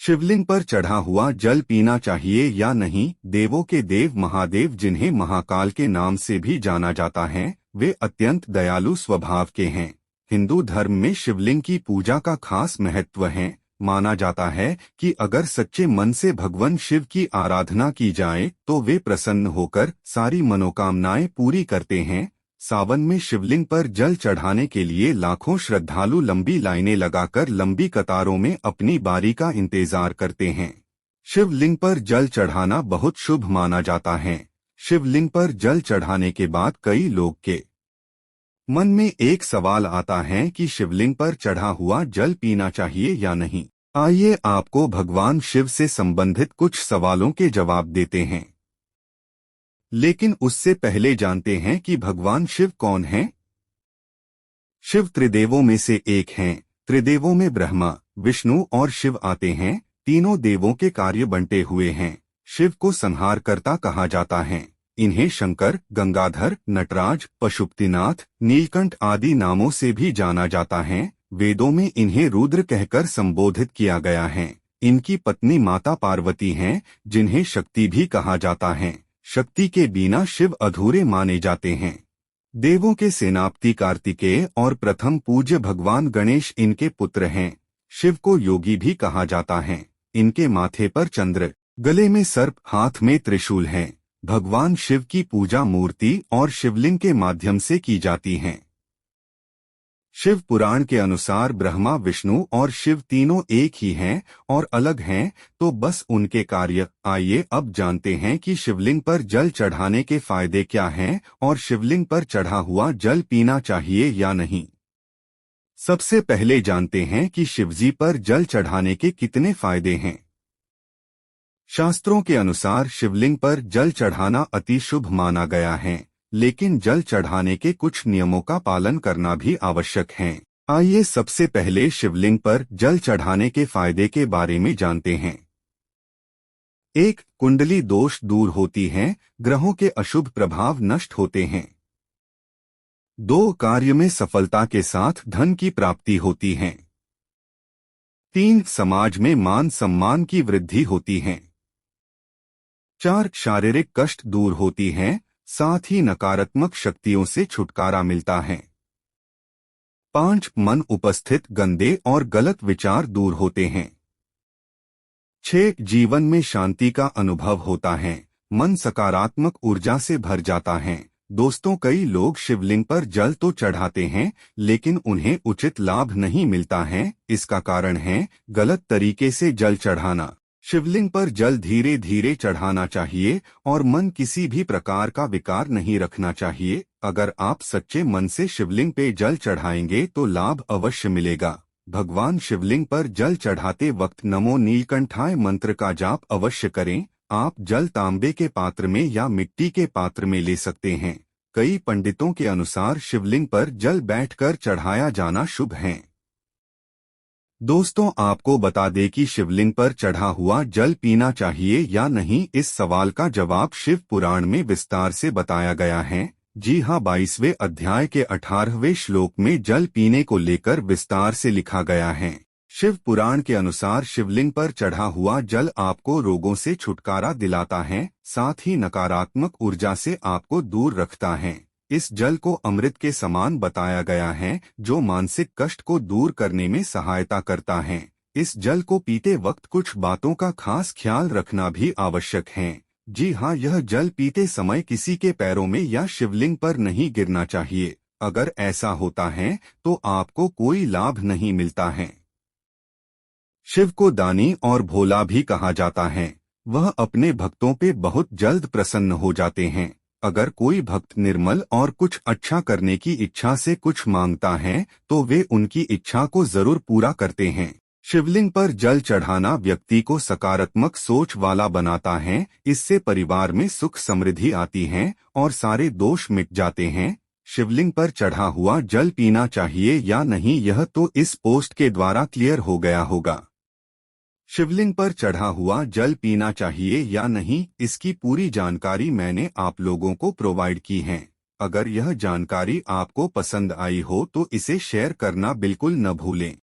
शिवलिंग पर चढ़ा हुआ जल पीना चाहिए या नहीं? देवों के देव महादेव, जिन्हें महाकाल के नाम से भी जाना जाता है, वे अत्यंत दयालु स्वभाव के हैं। हिंदू धर्म में शिवलिंग की पूजा का खास महत्व है। माना जाता है कि अगर सच्चे मन से भगवान शिव की आराधना की जाए तो वे प्रसन्न होकर सारी मनोकामनाएं पूरी करते हैं। सावन में शिवलिंग पर जल चढ़ाने के लिए लाखों श्रद्धालु लंबी लाइनें लगाकर लंबी कतारों में अपनी बारी का इंतजार करते हैं। शिवलिंग पर जल चढ़ाना बहुत शुभ माना जाता है। शिवलिंग पर जल चढ़ाने के बाद कई लोग के मन में एक सवाल आता है कि शिवलिंग पर चढ़ा हुआ जल पीना चाहिए या नहीं। आइए आपको भगवान शिव से संबंधित कुछ सवालों के जवाब देते हैं। लेकिन उससे पहले जानते हैं कि भगवान शिव कौन हैं। शिव त्रिदेवों में से एक हैं। त्रिदेवों में ब्रह्मा, विष्णु और शिव आते हैं। तीनों देवों के कार्य बंटे हुए हैं। शिव को संहारकर्ता कहा जाता है। इन्हें शंकर, गंगाधर, नटराज, पशुपतिनाथ, नीलकंठ आदि नामों से भी जाना जाता है। वेदों में इन्हें रुद्र कहकर संबोधित किया गया है। इनकी पत्नी माता पार्वती हैं, जिन्हें शक्ति भी कहा जाता है। शक्ति के बिना शिव अधूरे माने जाते हैं। देवों के सेनापति कार्तिकेय और प्रथम पूज्य भगवान गणेश इनके पुत्र हैं। शिव को योगी भी कहा जाता है। इनके माथे पर चंद्र, गले में सर्प, हाथ में त्रिशूल है। भगवान शिव की पूजा मूर्ति और शिवलिंग के माध्यम से की जाती है। शिव पुराण के अनुसार ब्रह्मा, विष्णु और शिव तीनों एक ही हैं और अलग हैं, तो बस उनके कार्य। आइए अब जानते हैं कि शिवलिंग पर जल चढ़ाने के फायदे क्या हैं और शिवलिंग पर चढ़ा हुआ जल पीना चाहिए या नहीं। सबसे पहले जानते हैं कि शिवजी पर जल चढ़ाने के कितने फायदे हैं। शास्त्रों के अनुसार शिवलिंग पर जल चढ़ाना अति शुभ माना गया है, लेकिन जल चढ़ाने के कुछ नियमों का पालन करना भी आवश्यक है। आइए सबसे पहले शिवलिंग पर जल चढ़ाने के फायदे के बारे में जानते हैं। 1. कुंडली दोष दूर होती हैं, ग्रहों के अशुभ प्रभाव नष्ट होते हैं। 2. कार्य में सफलता के साथ धन की प्राप्ति होती है। 3. समाज में मान सम्मान की वृद्धि होती है। 4. शारीरिक कष्ट दूर होती हैं, साथ ही नकारात्मक शक्तियों से छुटकारा मिलता है। 5. मन उपस्थित गंदे और गलत विचार दूर होते हैं। 6. जीवन में शांति का अनुभव होता है, मन सकारात्मक ऊर्जा से भर जाता है। दोस्तों, कई लोग शिवलिंग पर जल तो चढ़ाते हैं, लेकिन उन्हें उचित लाभ नहीं मिलता है। इसका कारण है गलत तरीके से जल चढ़ाना। शिवलिंग पर जल धीरे धीरे चढ़ाना चाहिए और मन किसी भी प्रकार का विकार नहीं रखना चाहिए। अगर आप सच्चे मन से शिवलिंग पे जल चढ़ाएंगे तो लाभ अवश्य मिलेगा। भगवान शिवलिंग पर जल चढ़ाते वक्त नमो नीलकंठाय मंत्र का जाप अवश्य करें। आप जल तांबे के पात्र में या मिट्टी के पात्र में ले सकते हैं। कई पंडितों के अनुसार शिवलिंग पर जल बैठकर चढ़ाया जाना शुभ है। दोस्तों, आपको बता दें कि शिवलिंग पर चढ़ा हुआ जल पीना चाहिए या नहीं। इस सवाल का जवाब शिव पुराण में विस्तार से बताया गया है। जी हाँ, 22वें अध्याय के 18वें श्लोक में जल पीने को लेकर विस्तार से लिखा गया है। शिव पुराण के अनुसार शिवलिंग पर चढ़ा हुआ जल आपको रोगों से छुटकारा दिलाता है, साथ ही नकारात्मक ऊर्जा से आपको दूर रखता है। इस जल को अमृत के समान बताया गया है, जो मानसिक कष्ट को दूर करने में सहायता करता है। इस जल को पीते वक्त कुछ बातों का खास ख्याल रखना भी आवश्यक है। जी हाँ, यह जल पीते समय किसी के पैरों में या शिवलिंग पर नहीं गिरना चाहिए। अगर ऐसा होता है तो आपको कोई लाभ नहीं मिलता है। शिव को दानी और भोला भी कहा जाता है। वह अपने भक्तों पे बहुत जल्द प्रसन्न हो जाते हैं। अगर कोई भक्त निर्मल और कुछ अच्छा करने की इच्छा से कुछ मांगता है तो वे उनकी इच्छा को जरूर पूरा करते हैं। शिवलिंग पर जल चढ़ाना व्यक्ति को सकारात्मक सोच वाला बनाता है। इससे परिवार में सुख समृद्धि आती है और सारे दोष मिट जाते हैं। शिवलिंग पर चढ़ा हुआ जल पीना चाहिए या नहीं, यह तो इस पोस्ट के द्वारा क्लियर हो गया होगा। शिवलिंग पर चढ़ा हुआ जल पीना चाहिए या नहीं, इसकी पूरी जानकारी मैंने आप लोगों को प्रोवाइड की है। अगर यह जानकारी आपको पसंद आई हो तो इसे शेयर करना बिल्कुल न भूलें।